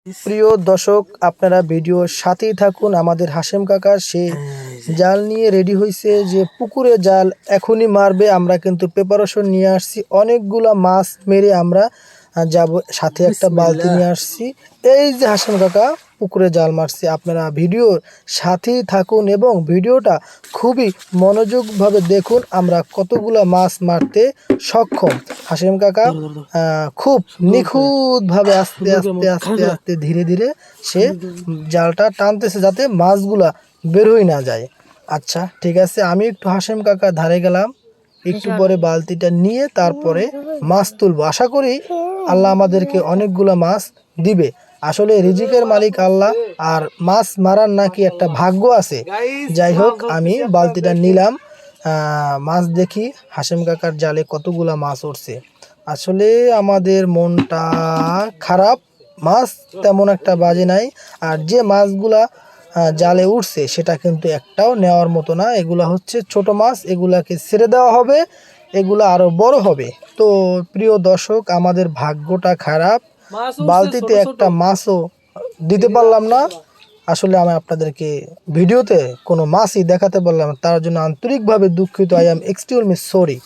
প্রিয় দর্শক, আপনারা ভিডিওর সাথেই থাকুন। আমাদের হাশেম কাকা সে জাল নিয়ে রেডি হয়েছে, যে পুকুরে জাল এখনই মারবে। আমরা কিন্তু প্রিপারেশন নিয়ে আসছি, অনেকগুলা মাছ মেরে আমরা যাব। সাথে একটা বালতি নিয়ে আসছি। এই যে হাশেম কাকা পুকুরে জাল মারছে, আপনারা ভিডিওর সাথেই থাকুন এবং ভিডিওটা খুবই মনোযোগভাবে দেখুন আমরা কতগুলা মাছ মারতে সক্ষম। হাশেম কাকা খুব নিখুঁতভাবে আস্তে আস্তে আস্তে আস্তে ধীরে ধীরে সে জালটা টানতেছে, যাতে মাছগুলা বেরোই না যায়। আচ্ছা ঠিক আছে, আমি একটু হাশেম কাকার ধারে গেলাম, একটু পরে বালতিটা নিয়ে তারপরে মাছ তুলবো। আশা করি আল্লাহ আমাদেরকে অনেকগুলো মাছ দিবে। আসলে রিজিকের মালিক আল্লাহ, আর মাছ মারার নাকি একটা ভাগ্য আছে। যাই হোক, আমি বালতিটা নিলাম, মাছ দেখি হাশেম কাকার জালে কতগুলা মাছ উঠছে। আসলে আমাদের মনটা খারাপ, মাছ তেমন একটা বাজে নাই। আর যে মাছগুলা জালে উঠছে সেটা কিন্তু একটাও নেওয়ার মতো না। এগুলা হচ্ছে ছোট মাছ, এগুলাকে ছেড়ে দেওয়া হবে, এগুলা আরো বড় হবে। তো প্রিয় দর্শক, আমাদের ভাগ্যটা খারাপ, বালতিতে একটা মাছও দিতে পারলাম না। আসলে আমি আপনাদেরকে ভিডিওতে কোনো মাছই দেখাতে পারলাম না, তার জন্য আন্তরিকভাবে দুঃখিত। I am extremely sorry.